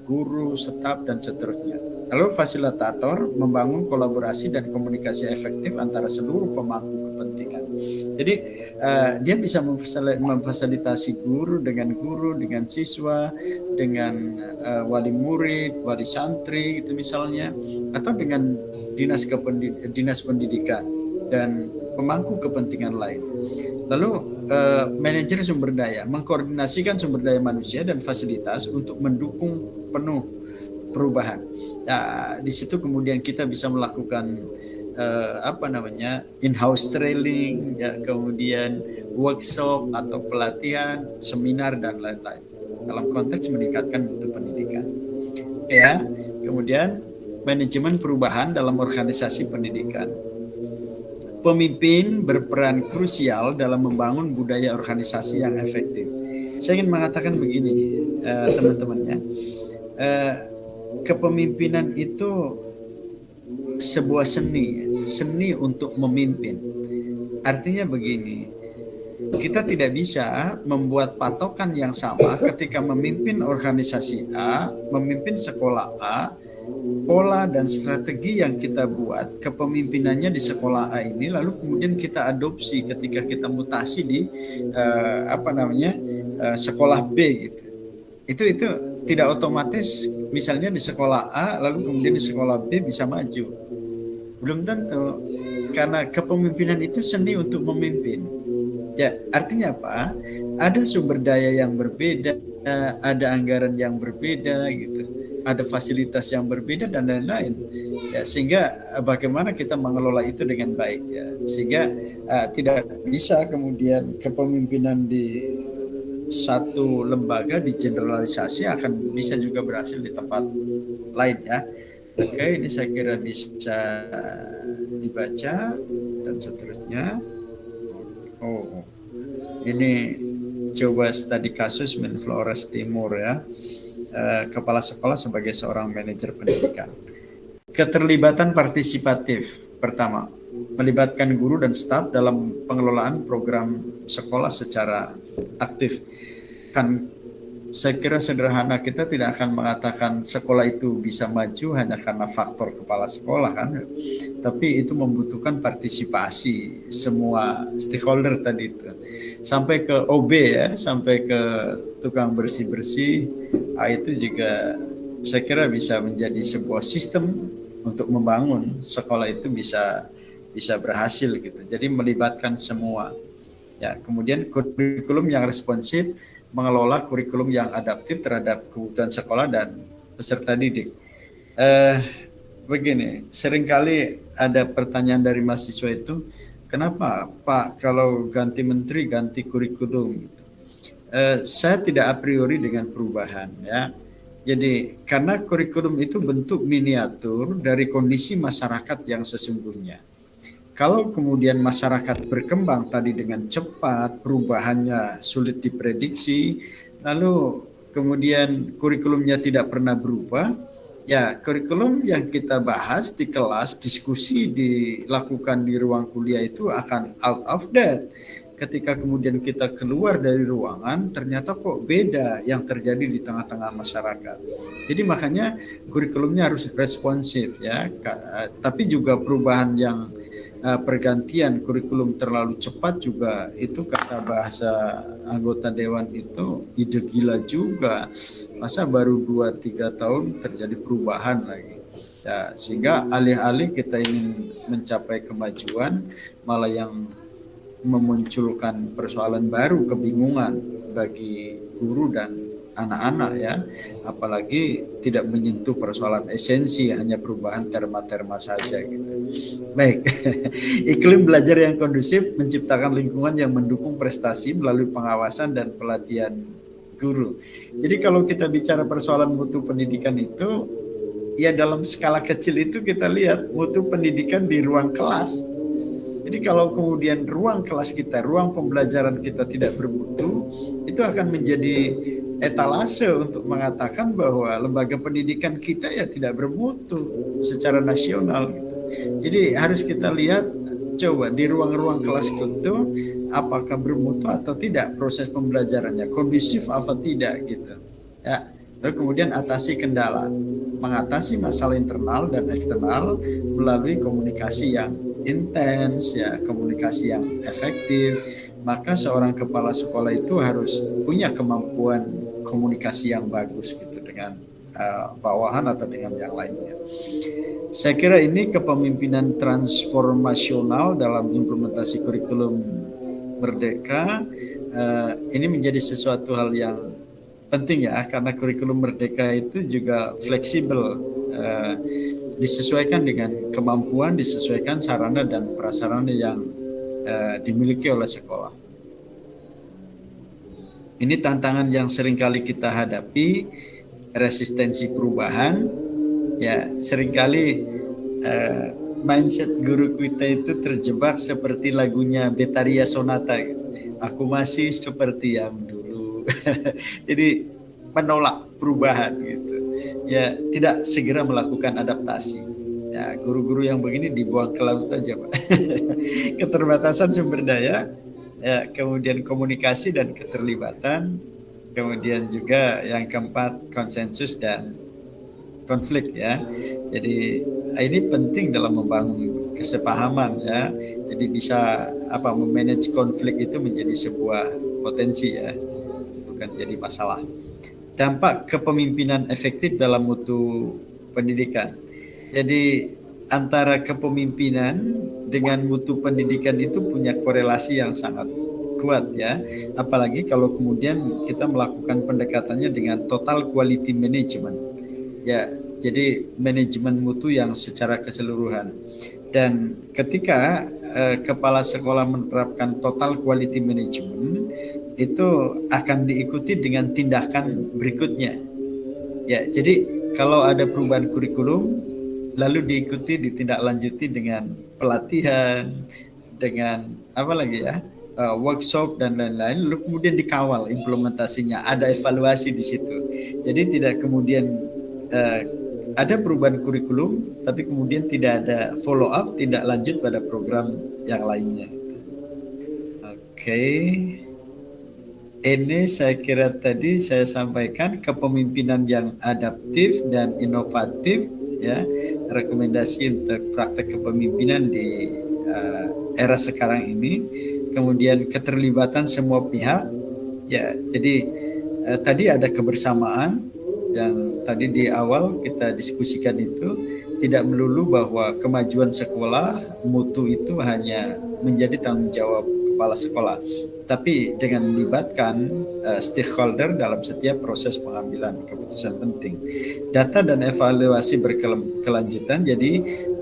guru, staf, dan seterusnya. Lalu fasilitator membangun kolaborasi dan komunikasi efektif antara seluruh pemangku kepentingan. Jadi dia bisa memfasilitasi guru, dengan siswa, dengan wali murid, wali santri gitu misalnya, atau dengan dinas pendidikan dan pemangku kepentingan lain. Lalu manajer sumber daya mengkoordinasikan sumber daya manusia dan fasilitas untuk mendukung penuh perubahan. Nah, di situ kemudian kita bisa melakukan in-house training, ya, kemudian workshop atau pelatihan, seminar, dan lain-lain dalam konteks meningkatkan mutu pendidikan. Ya, kemudian manajemen perubahan dalam organisasi pendidikan. Pemimpin berperan krusial dalam membangun budaya organisasi yang efektif. Saya ingin mengatakan begini, teman-teman ya. Kepemimpinan itu sebuah seni untuk memimpin. Artinya begini, kita tidak bisa membuat patokan yang sama ketika memimpin organisasi A, memimpin sekolah A. Pola dan strategi yang kita buat kepemimpinannya di sekolah A ini lalu kemudian kita adopsi ketika kita mutasi di sekolah B gitu. Itu tidak otomatis misalnya di sekolah A lalu kemudian di sekolah B bisa maju. Belum tentu, karena kepemimpinan itu seni untuk memimpin. Ya, artinya apa? Ada sumber daya yang berbeda, ada anggaran yang berbeda gitu. Ada fasilitas yang berbeda dan lain-lain. Ya, sehingga bagaimana kita mengelola itu dengan baik ya. Sehingga tidak bisa kemudian kepemimpinan di satu lembaga digeneralisasi, akan bisa juga berhasil di tempat lain ya. Oke, ini saya kira bisa dibaca dan seterusnya. Oh, ini coba studi kasus Flores Timur ya. Kepala sekolah sebagai seorang manajer pendidikan. Keterlibatan partisipatif. Pertama, melibatkan guru dan staf dalam pengelolaan program sekolah secara aktif. Kan saya kira sederhana, kita tidak akan mengatakan sekolah itu bisa maju hanya karena faktor kepala sekolah kan, tapi itu membutuhkan partisipasi semua stakeholder tadi itu, sampai ke OB ya, sampai ke tukang bersih-bersih. Itu juga saya kira bisa menjadi sebuah sistem untuk membangun sekolah itu bisa berhasil gitu. Jadi melibatkan semua. Ya, kemudian kurikulum yang responsif, mengelola kurikulum yang adaptif terhadap kebutuhan sekolah dan peserta didik. Begini, seringkali ada pertanyaan dari mahasiswa itu, kenapa Pak kalau ganti menteri ganti kurikulum? Gitu. Saya tidak a priori dengan perubahan ya. Jadi karena kurikulum itu bentuk miniatur dari kondisi masyarakat yang sesungguhnya. Kalau kemudian masyarakat berkembang tadi dengan cepat, perubahannya sulit diprediksi, lalu kemudian kurikulumnya tidak pernah berubah, ya kurikulum yang kita bahas di kelas, diskusi dilakukan di ruang kuliah itu akan out of date. Ketika kemudian kita keluar dari ruangan, ternyata kok beda yang terjadi di tengah-tengah masyarakat. Jadi makanya kurikulumnya harus responsif ya, tapi juga perubahan yang pergantian kurikulum terlalu cepat juga itu kata bahasa anggota dewan itu ide gila juga. Masa baru 2-3 tahun terjadi perubahan lagi. Ya, sehingga alih-alih kita ingin mencapai kemajuan, malah yang memunculkan persoalan baru, kebingungan bagi guru dan anak-anak ya, apalagi tidak menyentuh persoalan esensi, hanya perubahan terma-terma saja gitu. Baik, iklim belajar yang kondusif menciptakan lingkungan yang mendukung prestasi melalui pengawasan dan pelatihan guru. Jadi kalau kita bicara persoalan mutu pendidikan itu, ya dalam skala kecil itu kita lihat mutu pendidikan di ruang kelas. Jadi kalau kemudian ruang kelas kita, ruang pembelajaran kita tidak bermutu, itu akan menjadi etalase untuk mengatakan bahwa lembaga pendidikan kita ya tidak bermutu secara nasional. Jadi harus kita lihat, coba di ruang-ruang kelas itu apakah bermutu atau tidak proses pembelajarannya, kondusif apa tidak gitu. Ya. Lalu kemudian atasi kendala, mengatasi masalah internal dan eksternal melalui komunikasi yang intens, ya, komunikasi yang efektif. Maka seorang kepala sekolah itu harus punya kemampuan komunikasi yang bagus gitu dengan bawahan atau dengan yang lainnya. Saya kira ini kepemimpinan transformasional dalam implementasi kurikulum Merdeka ini menjadi sesuatu hal yang penting ya, karena kurikulum Merdeka itu juga fleksibel, disesuaikan dengan kemampuan, disesuaikan sarana dan prasarana yang dimiliki oleh sekolah. Ini tantangan yang seringkali kita hadapi, resistensi perubahan. Ya, seringkali mindset guru kita itu terjebak seperti lagunya Betaria Sonata gitu. Aku masih seperti yang dulu. Jadi menolak perubahan gitu. Ya, tidak segera melakukan adaptasi. Ya, guru-guru yang begini dibuang ke laut aja, Pak. Keterbatasan sumber daya, ya, kemudian komunikasi dan keterlibatan, kemudian juga yang keempat konsensus dan konflik ya. Jadi ini penting dalam membangun kesepahaman ya. Jadi bisa memanage konflik itu menjadi sebuah potensi ya untuk bukan jadi masalah. Dampak kepemimpinan efektif dalam mutu pendidikan. Jadi antara kepemimpinan dengan mutu pendidikan itu punya korelasi yang sangat kuat ya. Apalagi kalau kemudian kita melakukan pendekatannya dengan total quality management. Ya, jadi manajemen mutu yang secara keseluruhan. Dan ketika kepala sekolah menerapkan total quality management, itu akan diikuti dengan tindakan berikutnya. Ya, jadi kalau ada perubahan kurikulum, lalu diikuti ditindaklanjuti dengan pelatihan, dengan apa lagi ya, workshop dan lain-lain, lalu kemudian dikawal implementasinya, ada evaluasi di situ. Jadi tidak kemudian ada perubahan kurikulum, tapi kemudian tidak ada follow up, tidak lanjut pada program yang lainnya. Oke. Ini saya kira tadi saya sampaikan kepemimpinan yang adaptif dan inovatif ya, rekomendasi untuk praktek kepemimpinan di era sekarang ini. Kemudian keterlibatan semua pihak ya. Jadi tadi ada kebersamaan yang tadi di awal kita diskusikan, itu tidak melulu bahwa kemajuan sekolah mutu itu hanya menjadi tanggung jawab kepala sekolah, tapi dengan melibatkan stakeholder dalam setiap proses pengambilan keputusan penting. Data dan evaluasi berkelanjutan. Jadi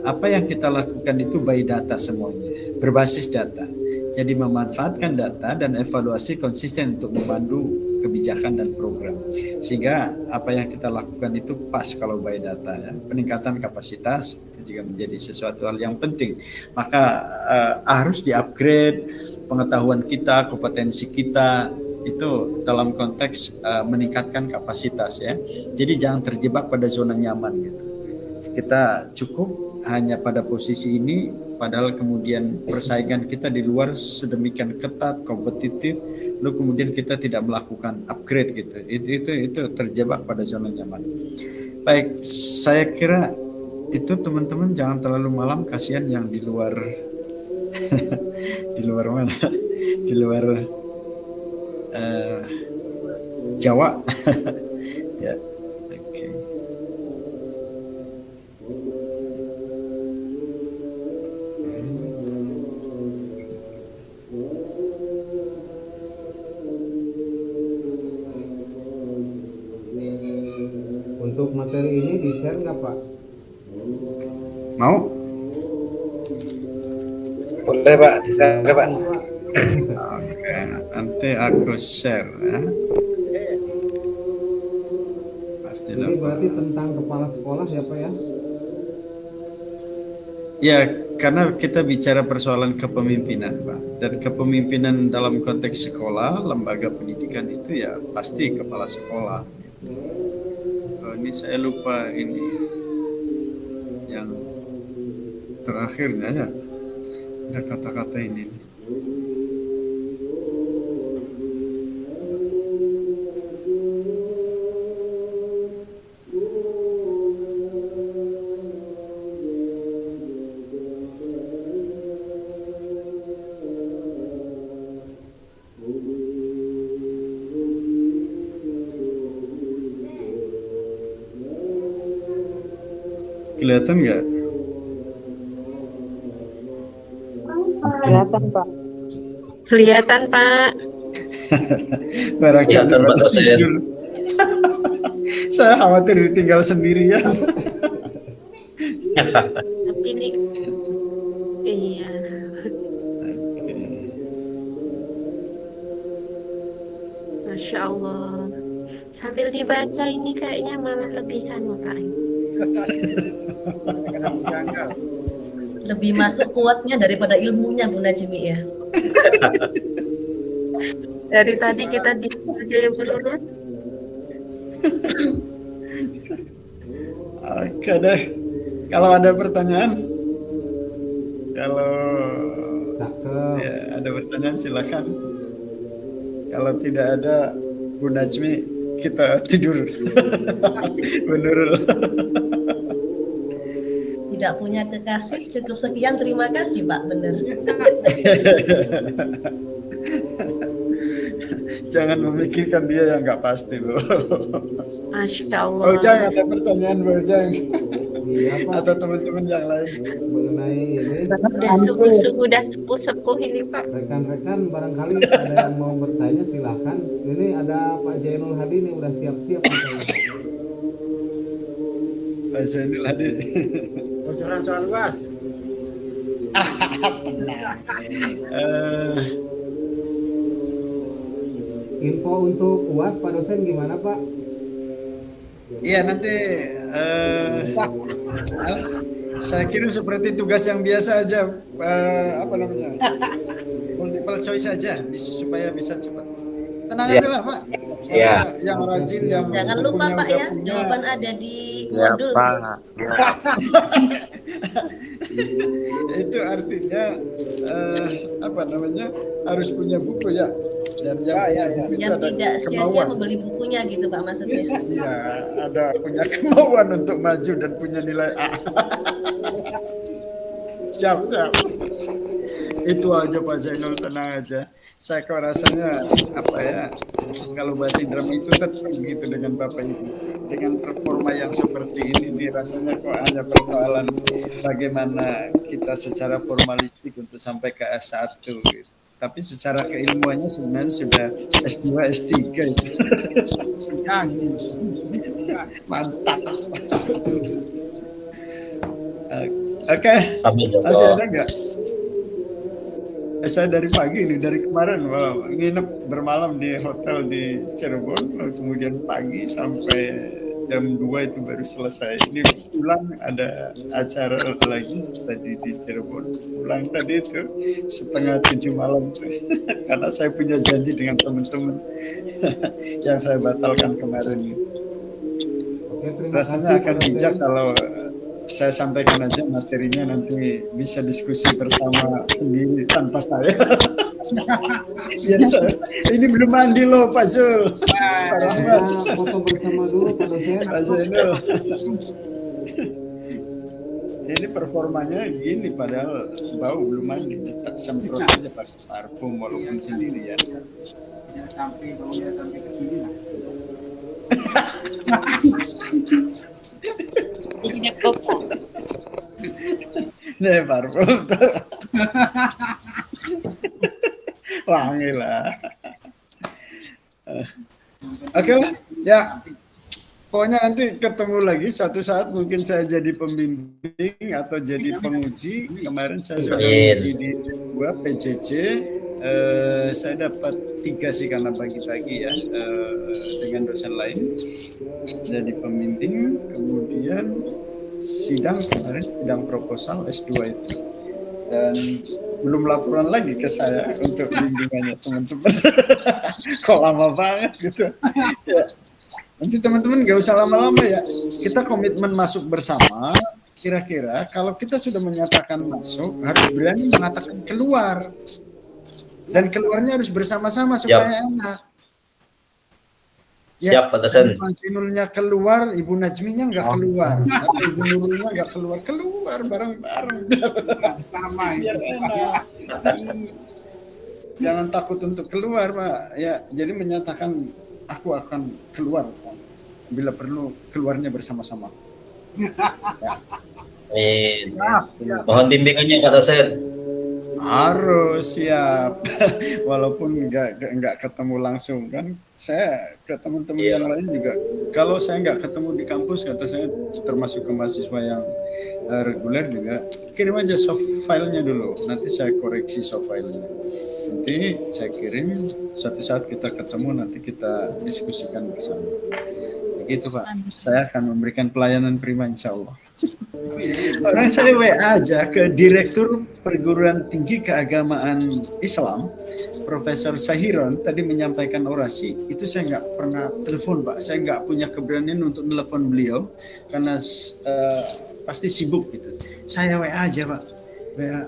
apa yang kita lakukan itu by data semuanya, berbasis data. Jadi memanfaatkan data dan evaluasi konsisten untuk memandu kebijakan dan program, sehingga apa yang kita lakukan itu pas kalau by data ya. Peningkatan kapasitas itu juga menjadi sesuatu hal yang penting, maka harus di-upgrade pengetahuan kita, kompetensi kita itu dalam konteks meningkatkan kapasitas ya. Jadi jangan terjebak pada zona nyaman gitu. Kita cukup hanya pada posisi ini, padahal kemudian persaingan kita di luar sedemikian ketat, kompetitif, lalu kemudian kita tidak melakukan upgrade gitu. Itu terjebak pada zona nyaman. Baik, saya kira itu teman-teman jangan terlalu malam, kasihan yang di luar di luar mana? Di luar Jawa. Ya, oke. Untuk materi ini di-share nggak Pak? Mau? Boleh Pak, bisa Pak. Oke, nanti aku share ya. Pastilah. Ini berarti tentang kepala sekolah ya Pak ya? Ya, karena kita bicara persoalan kepemimpinan, Pak. Dan kepemimpinan dalam konteks sekolah, lembaga pendidikan itu ya pasti kepala sekolah. Oh, ini saya lupa ini yang terakhirnya ya. Ada kata-kata ini. Kelihatan nggak? Kelihatan Pak. Kelihatan Pak. Barangkali Kelihatan, Pak dosen. tidur. Saya khawatir ditinggal sendirian. Tapi ini iya. Masya Allah. Sambil dibaca ini kayaknya malah lebihan Pak. Lebih masuk kuatnya daripada ilmunya Bu Najmi ya. Dari tadi kita aja yang seluruh. Oke deh. Kalau ada pertanyaan, kalau Cakep. ya, ada pertanyaan silakan. Kalau tidak ada, Bu Najmi, kita tidur. Bu Nurul. Tidak punya kekasih, cukup sekian, terima kasih Pak, bener. Jangan memikirkan dia yang nggak pasti loh. Masya Bojang, Allah. ada pertanyaan Bojang Iya Pak, atau teman-teman yang lain? mengenai ini Udah subuh-subuh, udah sepuh-sepuh ini Pak. rekan-rekan barangkali ada yang mau bertanya silahkan. Ini ada Pak Jainul Hadi nih udah siap-siap katanya. Pak Zainul Hadi. Bocoran soal UAS. Eh, Info untuk UAS Pak dosen gimana Pak? Iya nanti saya kirim seperti tugas yang biasa aja, apa namanya, multiple choice saja supaya bisa cepat. Tenang Iya. aja lah Pak. Iya. Yang rajin, yang Jangan lupa bukunya Pak udah ya, punya. jawaban ada di Ya, modul. Pak. Itu artinya apa namanya, harus punya buku ya. Dan yang punya buku itu Yang ada tidak sia-sia kemauan. membeli bukunya gitu Pak maksudnya. Iya, ada punya kemauan untuk maju dan punya nilai A. Siap. Itu aja Pak Zainul, tenang aja. Saya kok rasanya apa ya, kalau bahasa Indrama itu tetap begitu dengan Bapak Ibu. Dengan performa yang seperti ini rasanya kok hanya persoalan bagaimana kita secara formalistik untuk sampai ke S1 gitu. Tapi secara keilmuannya sebenarnya sudah S2, S3 itu. Mantap. Oke, masih ada nggak? Saya dari pagi ini, dari kemarin nginep bermalam di hotel di Cirebon, kemudian pagi sampai jam 2 itu baru selesai. Ini pulang ada acara lagi tadi di Cirebon. Pulang tadi itu setengah 7 malam tuh. Karena saya punya janji dengan teman-teman yang saya batalkan kemarin. Oke, terima Rasanya kasih, akan Pak bijak dosen. kalau saya sampaikan aja materinya, nanti bisa diskusi bersama sendiri tanpa saya. Biar saya. Ini belum mandi loh Pak Zul. Pak Rahmat. Kita foto bersama dulu Pak dosen. Pak Zainul. Ini performanya gini padahal bau belum mandi. Tak semprot aja pakai parfum walaupun sendiri ya. Jangan sampai baunya sampai ke sini lah. Jadi kok Nih parfum tuh. Wangi lah. Oke lah, ya. Pokoknya nanti ketemu lagi suatu saat, mungkin saya jadi pembimbing atau jadi penguji. Kemarin saya sudah uji di 2 PCC. Saya dapat 3 sih karena pagi-pagi ya, dengan dosen lain. Jadi pembimbing, kemudian sidang kemarin, sidang proposal S2 itu. Dan belum laporan lagi ke saya untuk bimbingannya teman-teman. Kok lama banget gitu. Ya. Nanti teman-teman gak usah lama-lama ya. Kita komitmen masuk bersama. Kira-kira kalau kita sudah menyatakan masuk, harus berani mengatakan keluar. Dan keluarnya harus bersama-sama supaya enak. Siap, Pak dosen. Pak Sinulnya keluar, Ibu Najminya nggak keluar, atau Ibu Nurulnya nggak keluar bareng-bareng. Sama Biar enak. Jangan takut untuk keluar, Pak. Ya, jadi menyatakan aku akan keluar. Bila perlu keluarnya bersama-sama. Amin. Mohon bimbingannya Pak dosen. Harus siap. Walaupun nggak ketemu langsung kan. Saya ke teman-teman yang lain juga. Kalau saya nggak ketemu di kampus, kata saya termasuk ke mahasiswa yang reguler juga, kirim aja soft filenya dulu. Nanti saya koreksi soft filenya. Nanti saya kirim. Suatu saat kita ketemu, nanti kita diskusikan bersama. Begitu Pak. Saya akan memberikan pelayanan prima insya Allah. Orang saya WA aja ke Direktur Perguruan Tinggi Keagamaan Islam, Profesor Sahiron, tadi menyampaikan orasi. Itu saya nggak pernah telepon Pak. Saya nggak punya keberanian untuk telepon beliau karena pasti sibuk gitu. Saya WA aja Pak. WA.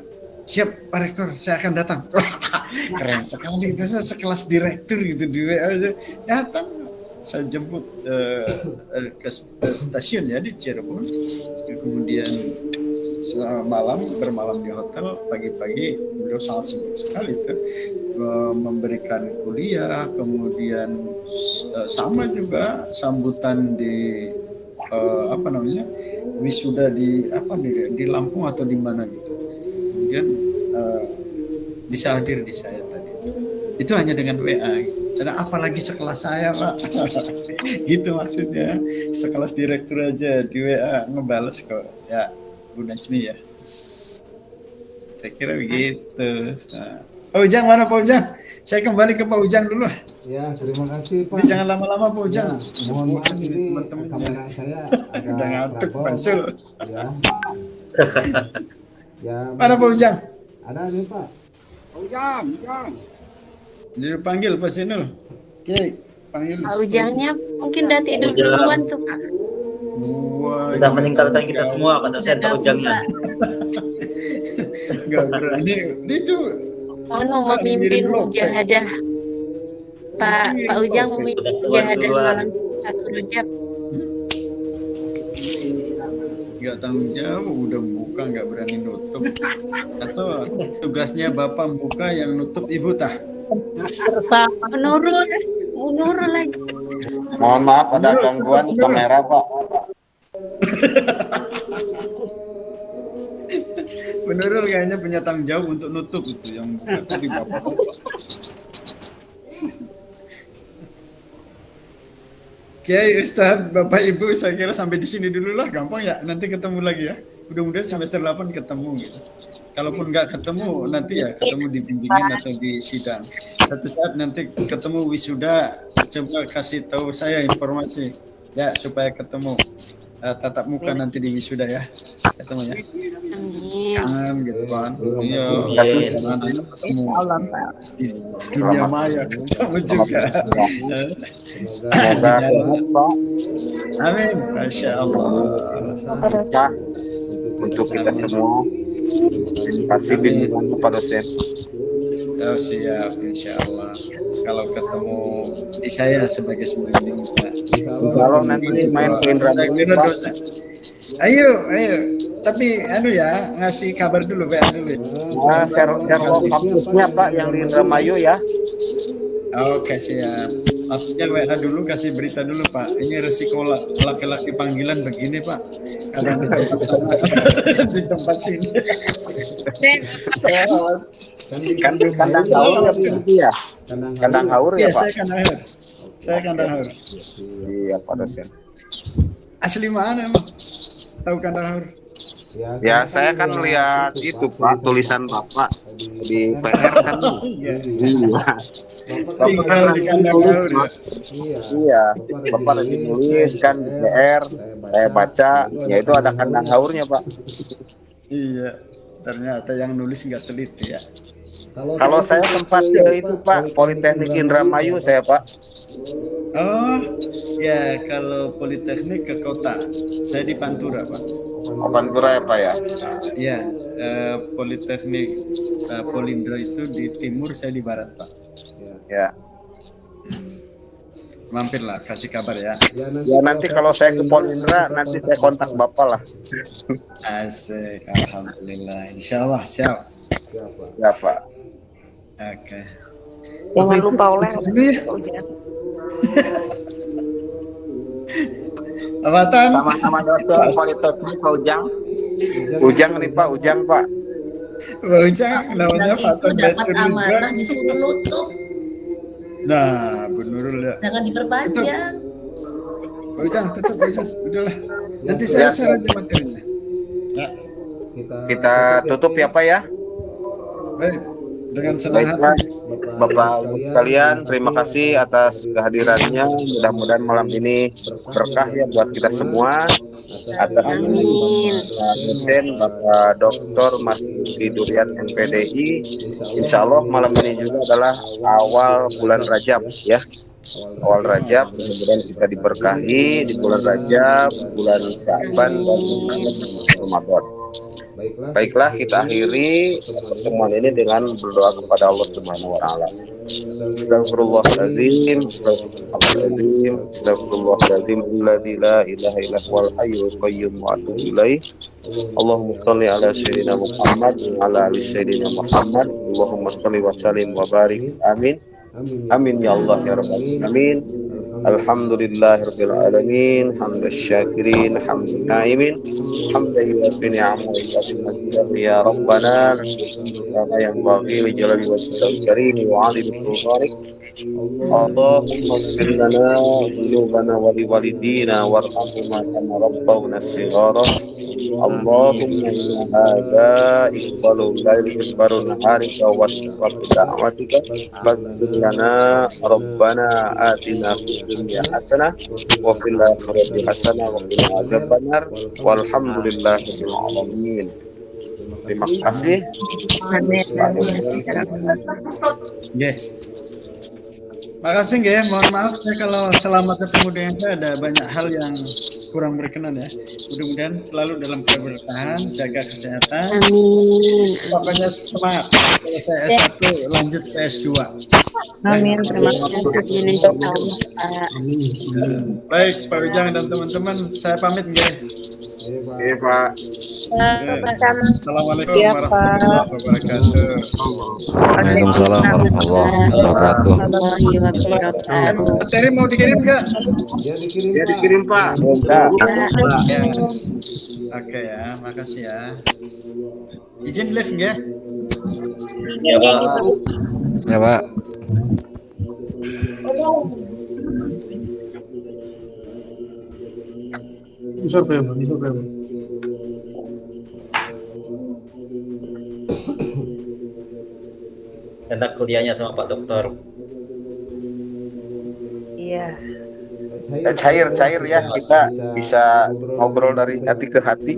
Siap Pak Rektor, saya akan datang. Keren sekali itu, saya sekelas direktur gitu di WA aja. Datang. Saya jemput ke stasiun ya di Cirebon, kemudian malam bermalam di hotel, pagi-pagi beliau sangat sibuk sekali tuh memberikan kuliah, kemudian sama juga sambutan di wisuda di di Lampung atau di mana gitu. Kemudian bisa hadir di saya tadi. Itu hanya dengan WA. Dan apalagi sekelas saya, Pak. Gitu maksudnya. Sekelas direktur aja di WA ngebales kok. Ya, Bu Najmi ya. Saya kira begitu. Pak Ujang mana Pak Ujang? Saya kembali ke Pak Ujang dulu. Ya, terima kasih Pak. Tapi jangan lama-lama Pak Ujang. Ya, mohon maaf ini kamera saya ada Udah ngantuk trouble. Pak Sul. Ya. Ya. Mana Pak Ujang? Ada nih Pak. Ujang. Dipanggil Pak Sinul. Oke, panggil. Pak Ujangnya mungkin udah tidur Ujang. duluan tuh Pak. Wah, Sudah meninggalkan kita semua kata saya Gabung, Ujangnya. Pak. Gak berani. Itu Oh, mau memimpin mujahadah. Pak Ujang memimpin mujahadah malam 1 Rajab. nggak tanggung jawab, udah buka nggak berani nutup. Atau tugasnya bapak buka yang nutup ibu tah? Menurun lagi. Mohon maaf ada gangguan kamera Pak. Menurut kayaknya punya tanggung jawab untuk nutup itu yang buka tadi bapak. Kiai, Ustadz, Bapak Ibu, saya kira sampai di sini dulu lah, gampang ya. Nanti ketemu lagi ya. Mudah-mudahan semester 8 ketemu gitu. Kalaupun nggak ketemu, nanti ya ketemu di bimbingan atau di sidang. Satu saat nanti ketemu wisuda, coba kasih tahu saya informasi ya supaya ketemu tatap muka nanti di wisuda ya. Ketemu ya. Kangen gitu kan. Iya. Kangen ketemu di dunia maya ketemu juga. Semoga sehat Pak. Amin. Masya Allah. Berkah untuk kita semua. Terima kasih bimbingan Pak dosen. Oh, siap, insya Allah. Kalau ketemu di saya sebagai pembimbing, Insya Allah nanti main ke Indra saya kira dosa. Ayo. Tapi ya, ngasih kabar dulu, WA dulu. Nah, share kampusnya Pak yang di Indramayu ya. Oke, siap. Maksudnya WA dulu, kasih berita dulu Pak. Ini resiko laki-laki panggilan begini Pak. Kadang di tempat sana, di tempat sini. Kan di kandang haur ya Pak ya. Kandang haur ya Iya, Pak. saya kandang haur. Iya Pak dosen. Asli mana emang? Tahu kandang haur? Ya saya kan lihat itu Pak tulisan Bapak di PR kan. Iya. Bapak kan lagi nulis Pak. Iya. Bapak lagi nulis kan di PR. Saya baca, ya itu ada kandang haurnya Pak. Iya. Ternyata yang nulis nggak teliti ya. Kalau saya sempat ke itu Pak, Politeknik Indramayu saya Pak. Oh, ya kalau Politeknik ke kota. Saya di Pantura Pak. Pantura ya Pak ya. Iya, Politeknik Polindra itu di timur, saya di barat Pak. Ya. Mampirlah, kasih kabar ya. Ya nanti kalau saya ke Polindra nanti saya kontak Bapak lah. Asik, alhamdulillah. Insya Allah siap. Ya Pak. Oke. Jangan lupa oleh Dulu ya. Pak Ujang. Abatan. Sama-sama dosen Politeknik Pak Ujang. Ujang nih Pak, Ujang Pak. Pak Ujang, namanya Nanti itu Faton dapat Betul amanah juga. disuruh nutup, Nah, Bu Nurul ya. jangan diperpanjang. Pak Ujang, tetap Pak Ujang. Udahlah. Nanti saya share aja materinya. Ya. Kita tutup ya Pak ya. Baik. Dengan senang Baiklah, hati. Bapak Ibu sekalian, terima kasih atas kehadirannya. Mudah-mudahan malam ini berkah ya buat kita semua. Atas Bapak dosen, Bapak Doktor Mas Yudi Durian MPDI. Insya Allah malam ini juga adalah awal bulan Rajab ya. Awal Rajab, kemudian kita diberkahi di bulan Rajab, bulan Sya'ban dan bulan Ramadan. Baiklah, kita akhiri pertemuan ini dengan berdoa kepada Allah Subhanahu wa taala. Astagfirullahaladzim, astagfirullahaladzim, astagfirullahaladzim, alladzi la ilaha illa huwal hayyul qayyum wa atubu ilaih. Allahumma shalli ala sayyidina Muhammad wa ala ali sayyidina Muhammad. Allahumma shalli wa sallim wa barik. Amin. Amin ya Allah ya rabbal alamin. Alhamdulillahirabbil alamin, hamdasy syakirin, hamdan naimin, hamdan yuwaffi ni'amahu wa yuwaffi mazidahu ya rabbana lana yang bagi li jalali wajhil karim wa 'azimi sultanik. Allahumma ighfir lana dhunubana wa li walidina warhamhuma kama rabbawna shighara. Allahumma inna hadza iqbalu laili iqbalu naharika wa shukru da'watika faghfir lana rabbana atina dunya hasanah wa fil akhirati hasanah wa qina adzabannar walhamdulillahirabbil alamin. Terima kasih. Nggih. Makasih nggih, mohon maaf saya kalau selama ketemu dengan saya ada banyak hal yang kurang berkenan ya. Mudah-mudahan selalu dalam keberkahan, jaga kesehatan. Amin. Pokoknya semangat. Selesai S1 lanjut ke S2. Amin. Terima kasih. Pak. Baik, Pak Ujang dan teman-teman, saya pamit nggih. Iya, Pak. Assalamualaikum Iya, warahmatullahi wabarakatuh. Waalaikumsalam warahmatullahi wabarakatuh. Warahmatullahi wabarakatuh. Materi mau dikirim nggak? Ya dikirim, Pak. Ya. Oke ya, makasih ya. Izin live nggih? Ya Pak. Enak kuliahnya sama Pak Dokter. Iya. Cair ya, kita bisa ngobrol dari hati ke hati.